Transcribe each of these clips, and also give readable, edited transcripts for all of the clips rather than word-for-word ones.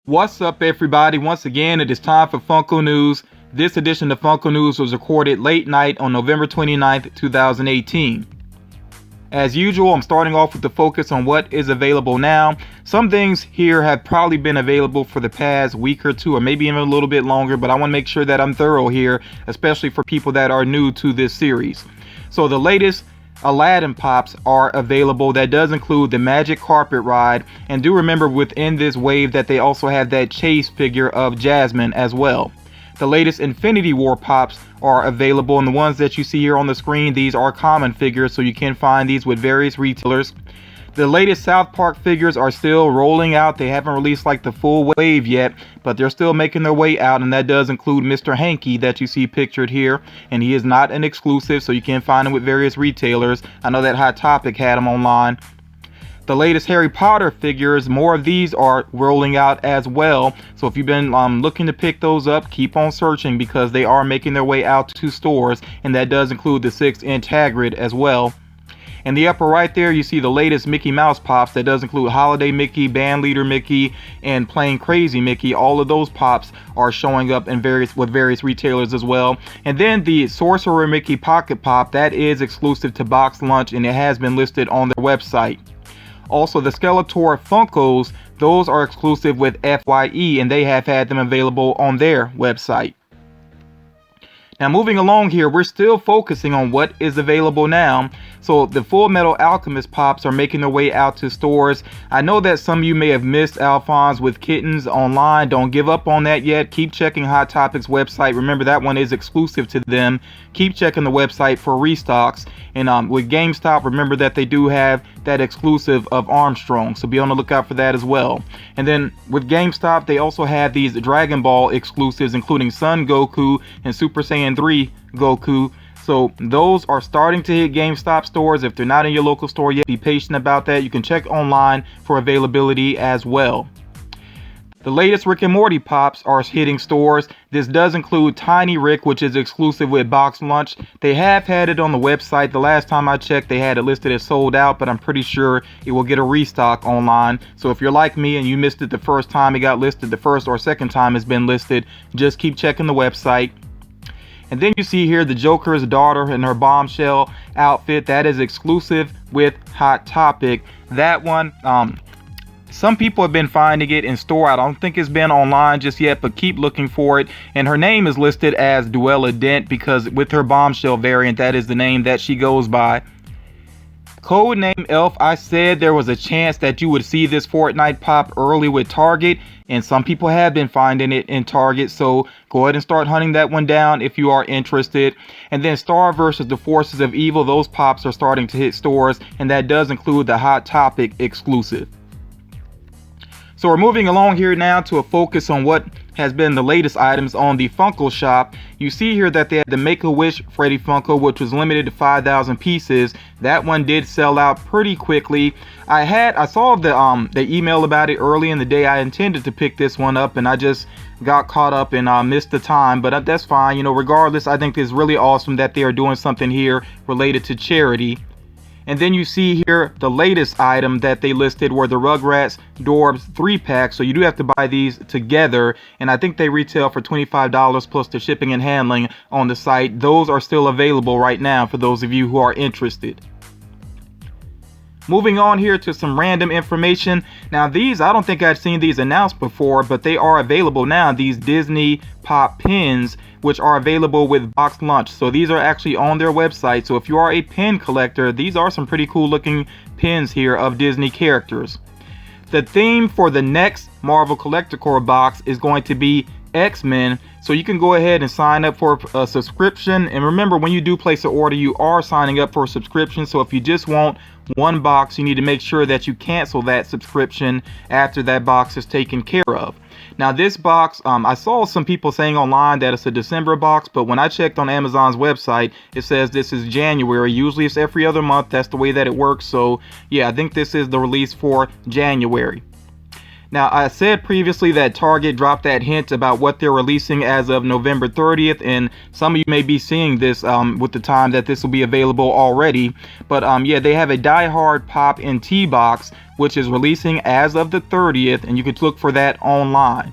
What's up, everybody? Once again, it is time for Funko News. This edition of Funko News was recorded late night on November 29th, 2018. As usual, I'm starting off with the focus on what is available now. Some things here have probably been available for the past week or two, or maybe even a little bit longer, but I want to make sure that I'm thorough here, especially for people that are new to this series. So the latest Aladdin pops are available. That does include the Magic Carpet Ride, and do remember within this wave that they also have that chase figure of Jasmine as well. The latest Infinity War pops are available, and the ones that you see here on the screen, these are common figures, so you can find these with various retailers. The latest South Park figures are still rolling out. They haven't released like the full wave yet, but they're still making their way out, and that does include Mr. Hanky that you see pictured here, and he is not an exclusive, so you can find him with various retailers. I know that Hot Topic had him online. The latest Harry Potter figures, more of these are rolling out as well, so if you've been looking to pick those up, keep on searching because they are making their way out to stores, and that does include the 6-inch Hagrid as well. In the upper right there, you see the latest Mickey Mouse pops. That does include Holiday Mickey, Band Leader Mickey, and Plain Crazy Mickey. All of those pops are showing up in various retailers as well. And then the Sorcerer Mickey Pocket Pop, that is exclusive to Box Lunch, and it has been listed on their website. Also, the Skeletor Funkos, those are exclusive with FYE, and they have had them available on their website. Now, moving along here, we're still focusing on what is available now. So the Full Metal Alchemist pops are making their way out to stores. I know that some of you may have missed Alphonse with Kittens online. Don't give up on that yet. Keep checking Hot Topic's website. Remember, that one is exclusive to them. Keep checking the website for restocks. And with GameStop, remember that they do have that exclusive of Armstrong, so be on the lookout for that as well. And then with GameStop, they also have these Dragon Ball exclusives, including Son Goku and Super Saiyan 3 Goku. So those are starting to hit GameStop stores. If they're not in your local store yet, be patient about that. You can check online for availability as well. The latest Rick and Morty pops are hitting stores. This does include Tiny Rick, which is exclusive with Box Lunch. They have had it on the website. The last time I checked, they had it listed as sold out, but I'm pretty sure it will get a restock online. So if you're like me and you missed it the first time it got listed, the first or second time it's been listed, just keep checking the website. And then you see here the Joker's daughter in her bombshell outfit. That is exclusive with Hot Topic. That one, some people have been finding it in store. I don't think it's been online just yet, but keep looking for it. And her name is listed as Duella Dent because with her bombshell variant, that is the name that she goes by. Codename Elf, I said there was a chance that you would see this Fortnite pop early with Target, and some people have been finding it in Target, so go ahead and start hunting that one down if you are interested. And then Star vs. the Forces of Evil, those pops are starting to hit stores, and that does include the Hot Topic exclusive. So we're moving along here now to a focus on what has been the latest items on the Funko shop. You see here that they had the Make-A-Wish Freddy Funko, which was limited to 5,000 pieces. That one did sell out pretty quickly. I saw the email about it early in the day. I intended to pick this one up, and I just got caught up and missed the time, but that's fine. You know, regardless, I think it's really awesome that they are doing something here related to charity. And then you see here the latest item that they listed were the Rugrats Dorbs 3-pack. So you do have to buy these together. And I think they retail for $25 plus the shipping and handling on the site. Those are still available right now for those of you who are interested. Moving on here to some random information. Now these, I don't think I've seen these announced before, but they are available now. These Disney Pop pins, which are available with Box Lunch. So these are actually on their website. So if you are a pin collector, these are some pretty cool looking pins here of Disney characters. The theme for the next Marvel Collector Core box is going to be X-Men, so you can go ahead and sign up for a subscription. And remember, when you do place an order, you are signing up for a subscription. So if you just want one box, you need to make sure that you cancel that subscription after that box is taken care of. Now this box, I saw some people saying online that it's a December box, but when I checked on Amazon's website, it says this is January. Usually it's every other month. That's the way that it works. So yeah, I think this is the release for January. Now, I said previously that Target dropped that hint about what they're releasing as of November 30th, and some of you may be seeing this with the time that this will be available already. But yeah, they have a Die Hard Pop in Tea box, which is releasing as of the 30th, and you can look for that online.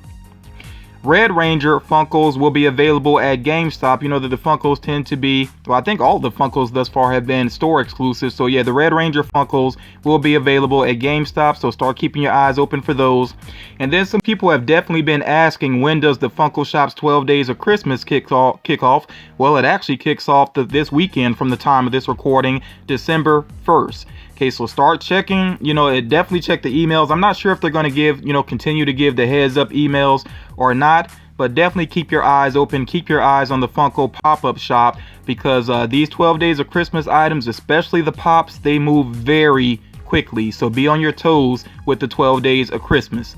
Red Ranger Funkos will be available at GameStop. You know that the Funkos tend to be, well, I think all the Funkos thus far have been store exclusive. So yeah, the Red Ranger Funkos will be available at GameStop. So start keeping your eyes open for those. And then some people have definitely been asking, when does the Funko Shop's 12 Days of Christmas kick off? Well, it actually kicks off this weekend from the time of this recording, December 1st. Okay, so start checking, definitely check the emails. I'm not sure if they're going to give, continue to give the heads up emails or not, but definitely keep your eyes open. Keep your eyes on the Funko pop-up shop, because these 12 Days of Christmas items, especially the pops, they move very quickly. So be on your toes with the 12 Days of Christmas.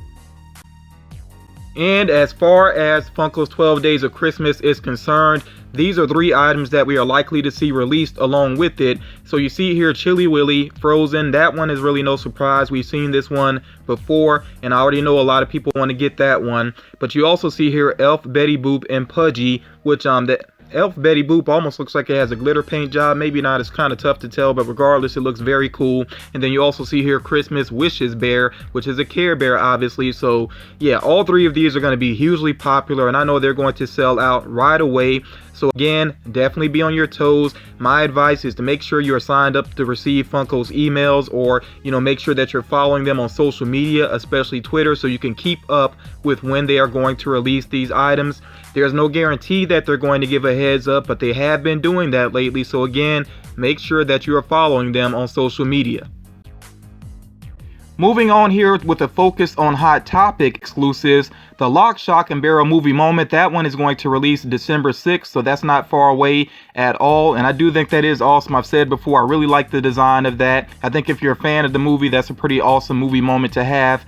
And as far as Funko's 12 Days of Christmas is concerned, these are 3 items that we are likely to see released along with it. So you see here Chili Willy Frozen. That one is really no surprise. We've seen this one before, and I already know a lot of people want to get that one. But you also see here Elf, Betty Boop, and Pudgy, which the Elf Betty Boop almost looks like it has a glitter paint job. Maybe not, it's kind of tough to tell, but regardless, it looks very cool. And then you also see here Christmas Wishes Bear, which is a Care Bear, obviously. So yeah, all 3 of these are going to be hugely popular, and I know they're going to sell out right away. So again, definitely be on your toes. My advice is to make sure you're signed up to receive Funko's emails, or make sure that you're following them on social media, especially Twitter, so you can keep up with when they are going to release these items. There's no guarantee that they're going to give a heads up, but they have been doing that lately. So again, make sure that you are following them on social media. Moving on here with a focus on Hot Topic exclusives, the Lock, Shock, and Barrel movie moment, that one is going to release December 6th, so that's not far away at all. And I do think that is awesome. I've said before, I really like the design of that. I think if you're a fan of the movie, that's a pretty awesome movie moment to have.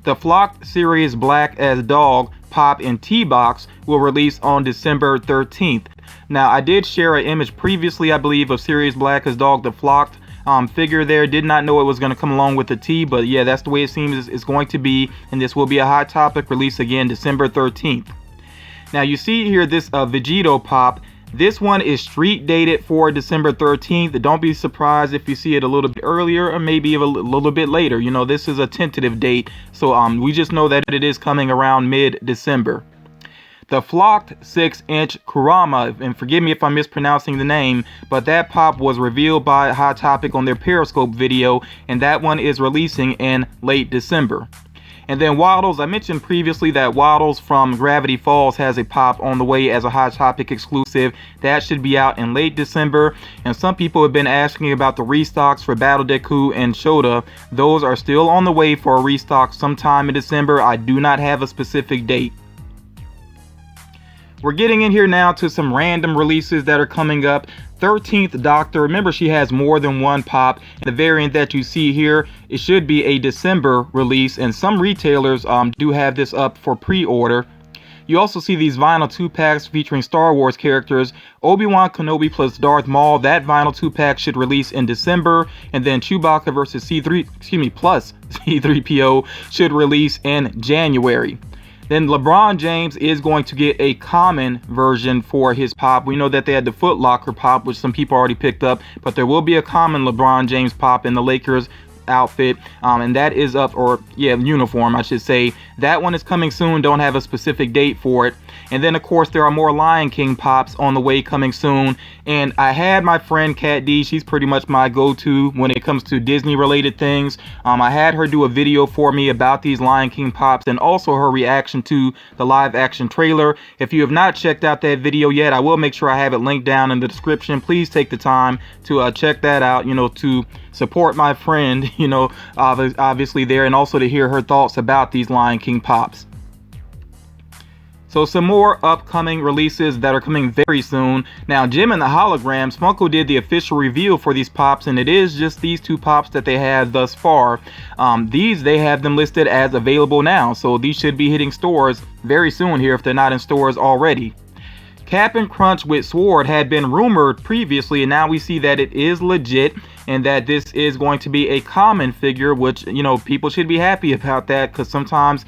The Flocked Sirius Black as Dog Pop in Tea box will release on December 13th. Now, I did share an image previously, I believe, of Sirius Black as Dog, the Flocked figure there. Did not know it was going to come along with the tea, but yeah, that's the way it seems it's going to be, and this will be a Hot Topic release again December 13th. Now you see here this Vegito pop. This one is street dated for December 13th. Don't be surprised if you see it a little bit earlier or maybe a little bit later. This is a tentative date, so we just know that it is coming around mid-December. The Flocked 6-inch Kurama, and forgive me if I'm mispronouncing the name, but that pop was revealed by Hot Topic on their Periscope video, and that one is releasing in late December. And then Waddles, I mentioned previously that Waddles from Gravity Falls has a pop on the way as a Hot Topic exclusive. That should be out in late December. And some people have been asking about the restocks for Battle Deku and Shota. Those are still on the way for a restock sometime in December. I do not have a specific date. We're getting in here now to some random releases that are coming up. 13th Doctor, remember she has more than one pop. The variant that you see here, it should be a December release, and some retailers do have this up for pre-order. You also see these vinyl 2-packs featuring Star Wars characters. Obi-Wan Kenobi plus Darth Maul, that vinyl 2-pack should release in December. And then Chewbacca versus plus C-3PO should release in January. Then LeBron James is going to get a common version for his pop. We know that they had the Foot Locker pop, which some people already picked up, but there will be a common LeBron James pop in the Lakers outfit, and that is up, or yeah, uniform I should say. That one is coming soon, don't have a specific date for it. And then of course there are more Lion King pops on the way coming soon, and I had my friend Katt Dee, she's pretty much my go-to when it comes to Disney related things. I had her do a video for me about these Lion King pops and also her reaction to the live action trailer. If you have not checked out that video yet, I will make sure I have it linked down in the description. Please take the time to check that out, to support my friend, obviously there, and also to hear her thoughts about these Lion King pops. So some more upcoming releases that are coming very soon. Now, Jim and the Holograms, Funko did the official reveal for these pops, and it is just these 2 pops that they have thus far. They have them listed as available now, so these should be hitting stores very soon here if they're not in stores already. Cap'n Crunch with Sword had been rumored previously, and now we see that it is legit. and that this is going to be a common figure, which, you know, people should be happy about that, because sometimes,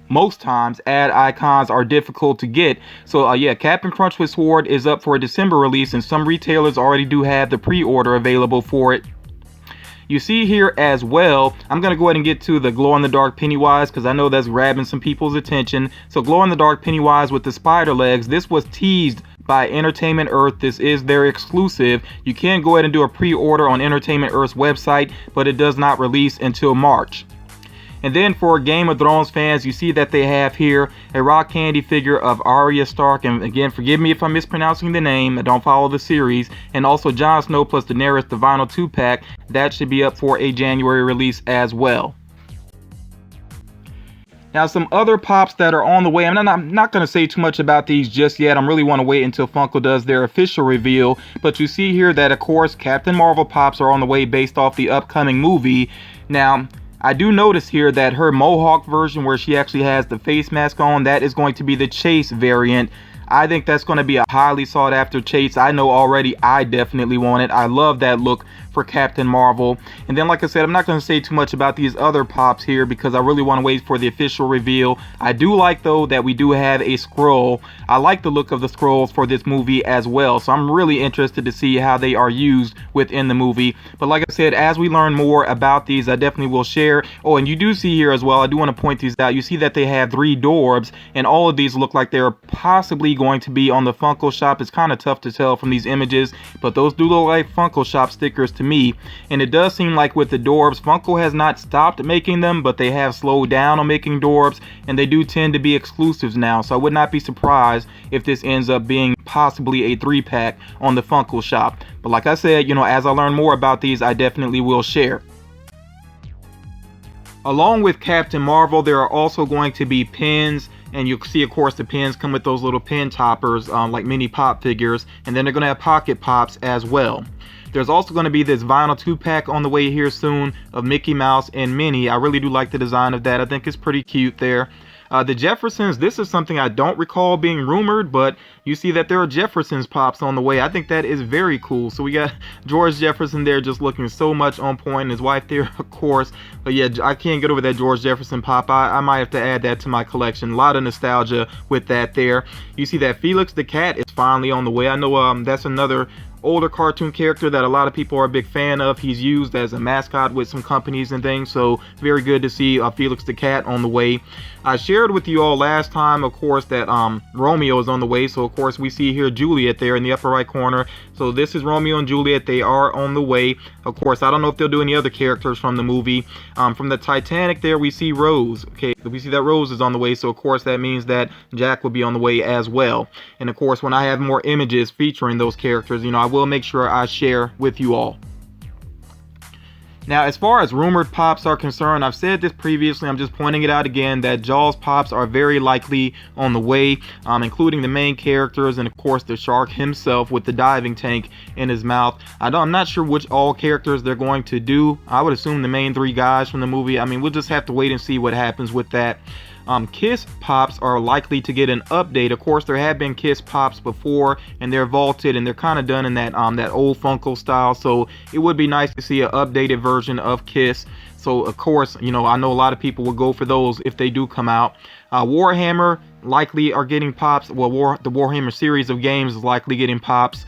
most times, ad icons are difficult to get. So yeah, Captain Crunch with Sword is up for a December release, and some retailers already do have the pre-order available for it. You see here as well, I'm going to go ahead and get to the glow-in-the-dark Pennywise, because I know that's grabbing some people's attention. So glow-in-the-dark Pennywise with the spider legs, this was teased by Entertainment Earth. This is their exclusive. You can go ahead and do a pre-order on Entertainment Earth's website, but it does not release until March. And then for Game of Thrones fans, you see that they have here a rock candy figure of Arya Stark. And again, forgive me if I'm mispronouncing the name. I don't follow the series. And also Jon Snow plus Daenerys, the vinyl 2-pack. That should be up for a January release as well. Now, some other pops that are on the way. I'm not going to say too much about these just yet. I really want to wait until Funko does their official reveal. But you see here that, of course, Captain Marvel pops are on the way based off the upcoming movie. Now, I do notice here that her Mohawk version, where she actually has the face mask on, that is going to be the Chase variant. I think that's going to be a highly sought after Chase. I know already I definitely want it. I love that look for Captain Marvel. And then, like I said, I'm not going to say too much about these other pops here because I really want to wait for the official reveal. I do like, though, that we do have a scroll. I like the look of the scrolls for this movie as well. So I'm really interested to see how they are used within the movie. But like I said, as we learn more about these, I definitely will share. Oh, and you do see here as well, I do want to point these out. You see that they have 3 Dorbs, and all of these look like they're possibly going to be on the Funko shop. It's kind of tough to tell from these images, but those do look like Funko shop stickers to me. And it does seem like with the Dorbs, Funko has not stopped making them, but they have slowed down on making Dorbs, and they do tend to be exclusives now. So I would not be surprised if this ends up being possibly a 3-pack on the Funko shop. But like I said, you know, as I learn more about these, I definitely will share. Along with Captain Marvel, there are also going to be pins, and you'll see, of course, the pins come with those little pin toppers, like mini pop figures, and then they're going to have pocket pops as well. There's also going to be this vinyl 2-pack on the way here soon of Mickey Mouse and Minnie. I really do like the design of that. I think it's pretty cute there. The Jeffersons, this is something I don't recall being rumored, but you see that there are Jeffersons pops on the way. I think that is very cool. So we got George Jefferson there just looking so much on point, and his wife there, of course. But yeah, I can't get over that George Jefferson pop. I might have to add that to my collection. A lot of nostalgia with that there. You see that Felix the Cat is finally on the way. I know that's another older cartoon character that a lot of people are a big fan of. He's used as a mascot with some companies and things, so very good to see Felix the Cat on the way. I shared with you all last time, of course, that Romeo is on the way. So of course we see here Juliet there in the upper right corner. So this is Romeo and Juliet. They are on the way. Of course, I don't know if they'll do any other characters from the movie. From the Titanic there, we see Rose. Okay, we see that Rose is on the way. So of course that means that Jack will be on the way as well. And of course, when I have more images featuring those characters, you know, I will make sure I share with you all. Now, as far as rumored pops are concerned, I've said this previously, I'm just pointing it out again, that Jaws pops are very likely on the way, including the main characters and, of course, the shark himself with the diving tank in his mouth. I'm not sure which all characters they're going to do. I would assume the main 3 guys from the movie. I mean, we'll just have to wait and see what happens with that. Kiss pops are likely to get an update. Of course, there have been Kiss pops before, and they're vaulted, and they're kind of done in that that old Funko style. So it would be nice to see an updated version of Kiss. So of course, you know, I know a lot of people will go for those if they do come out. Warhammer likely are getting pops. Well, the Warhammer series of games is likely getting pops.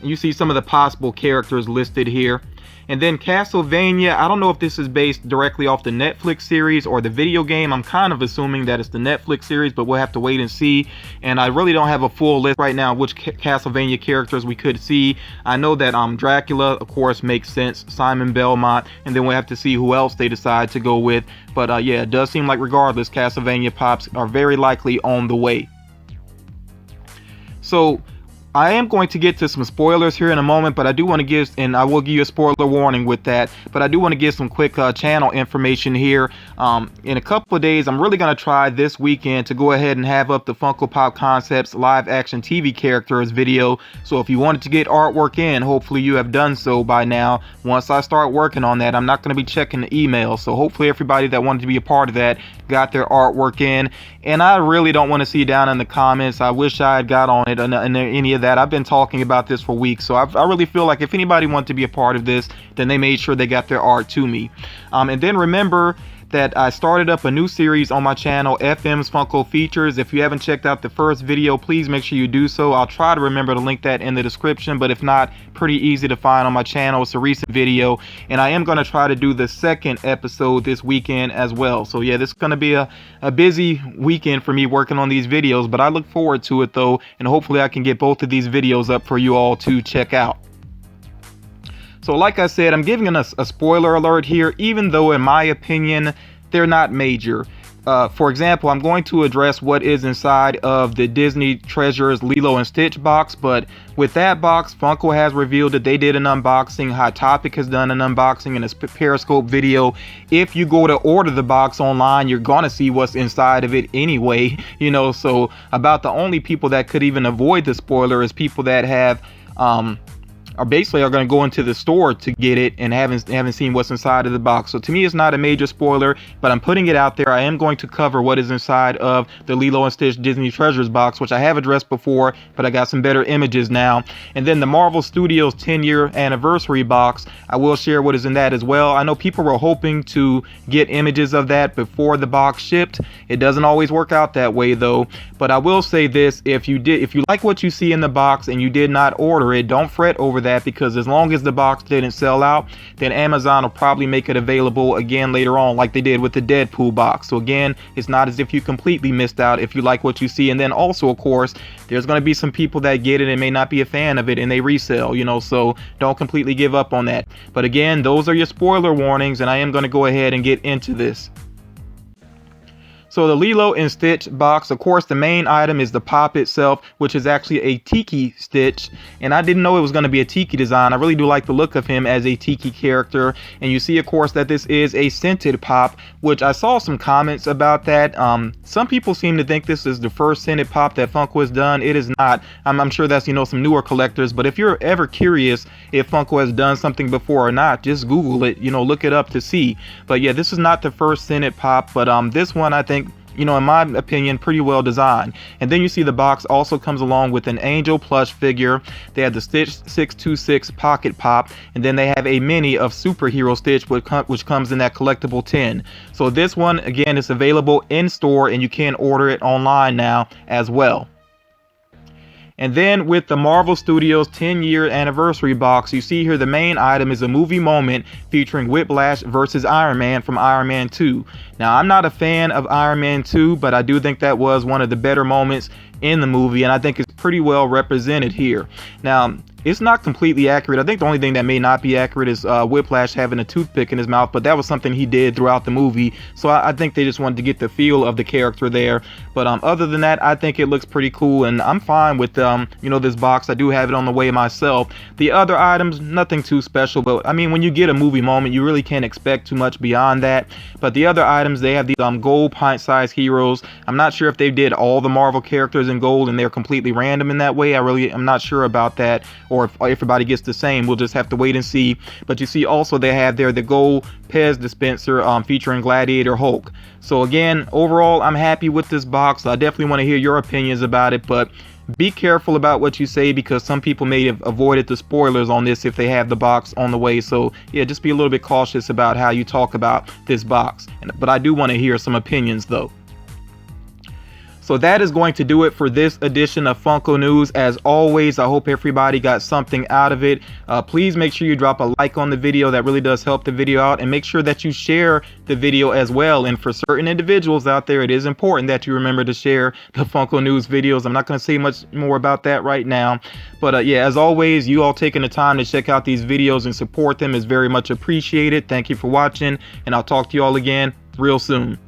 You see some of the possible characters listed here. And then Castlevania, I don't know if this is based directly off the Netflix series or the video game. I'm kind of assuming that it's the Netflix series, but we'll have to wait and see. And I really don't have a full list right now which Castlevania characters we could see. I know that Dracula, of course, makes sense. Simon Belmont. And then we'll have to see who else they decide to go with. But yeah, it does seem like regardless, Castlevania pops are very likely on the way. So I am going to get to some spoilers here in a moment, but I do want to give, and I will give you a spoiler warning with that, but I do want to give some quick channel information here. In a couple of days, I'm really going to try this weekend to go ahead and have up the Funko Pop Concepts live action TV characters video. So if you wanted to get artwork in, hopefully you have done so by now. Once I start working on that, I'm not going to be checking the email. So hopefully everybody that wanted to be a part of that got their artwork in. And I really don't want to see down in the comments, I wish I had got on it and any of that. I've been talking about this for weeks, so I really feel like if anybody wanted to be a part of this, then they made sure they got their art to me. And then remember that I started up a new series on my channel, FM's Funko Features. If you haven't checked out the first video, please make sure you do so. I'll try to remember to link that in the description, but if not, pretty easy to find on my channel. It's a recent video, and I am going to try to do the second episode this weekend as well. So yeah, this is going to be a busy weekend for me working on these videos, but I look forward to it though, and hopefully I can get both of these videos up for you all to check out. So like I said, I'm giving us a spoiler alert here, even though in my opinion, they're not major. For example, I'm going to address what is inside of the Disney Treasures Lilo and Stitch box, but with that box, Funko has revealed that they did an unboxing. Hot Topic has done an unboxing in a Periscope video. If you go to order the box online, you're gonna see what's inside of it anyway, you know, so about the only people that could even avoid the spoiler is people that have are going to go into the store to get it and haven't seen what's inside of the box. So to me, it's not a major spoiler, but I'm putting it out there. I am going to cover what is inside of the Lilo and Stitch Disney Treasures box, which I have addressed before, but I got some better images now. And then the Marvel Studios 10-year anniversary box, I will share what is in that as well. I know people were hoping to get images of that before the box shipped. It doesn't always work out that way though, but I will say this: if you like what you see in the box and you did not order it, don't fret over that, because as long as the box didn't sell out, then Amazon will probably make it available again later on, like they did with the Deadpool box. So again, it's not as if you completely missed out if you like what you see. And then also, of course, there's going to be some people that get it and may not be a fan of it and they resell, you know, so don't completely give up on that. But again, those are your spoiler warnings, and I am going to go ahead and get into this. So the Lilo and Stitch box, of course, the main item is the pop itself, which is actually a Tiki Stitch. And I didn't know it was going to be a Tiki design. I really do like the look of him as a Tiki character. And you see, of course, that this is a scented pop, which I saw some comments about that. Some people seem to think this is the first scented pop that Funko has done. It is not. I'm sure that's, you know, some newer collectors. But if you're ever curious if Funko has done something before or not, just Google it, you know, look it up to see. But yeah, this is not the first scented pop, but this one, I think, you know, in my opinion, pretty well designed. And then you see the box also comes along with an Angel plush figure. They have the Stitch 626 pocket pop, and then they have a mini of Superhero Stitch, which comes in that collectible tin. So this one, again, is available in store, and you can order it online now as well. And then with the Marvel Studios 10-year anniversary box, you see here the main item is a movie moment featuring Whiplash versus Iron Man from Iron Man 2. Now, I'm not a fan of Iron Man 2, but I do think that was one of the better moments in the movie, and I think it's pretty well represented here. Now, it's not completely accurate. I think the only thing that may not be accurate is Whiplash having a toothpick in his mouth, but that was something he did throughout the movie. So I think they just wanted to get the feel of the character there. But other than that, I think it looks pretty cool, and I'm fine with you know, this box. I do have it on the way myself. The other items, nothing too special, but I mean, when you get a movie moment, you really can't expect too much beyond that. But the other items, they have these gold pint-sized heroes. I'm not sure if they did all the Marvel characters in gold and they're completely random in that way. I'm not sure about that, or if everybody gets the same. We'll just have to wait and see. But you see also they have there the gold Pez dispenser featuring Gladiator Hulk. So again, overall, I'm happy with this box. I definitely want to hear your opinions about it, but be careful about what you say, because some people may have avoided the spoilers on this if they have the box on the way. So yeah, just be a little bit cautious about how you talk about this box. But I do want to hear some opinions though. So that is going to do it for this edition of Funko News. As always, I hope everybody got something out of it. Please make sure you drop a like on the video. That really does help the video out. And make sure that you share the video as well. And for certain individuals out there, it is important that you remember to share the Funko News videos. I'm not going to say much more about that right now. But yeah, as always, you all taking the time to check out these videos and support them is very much appreciated. Thank you for watching, and I'll talk to you all again real soon.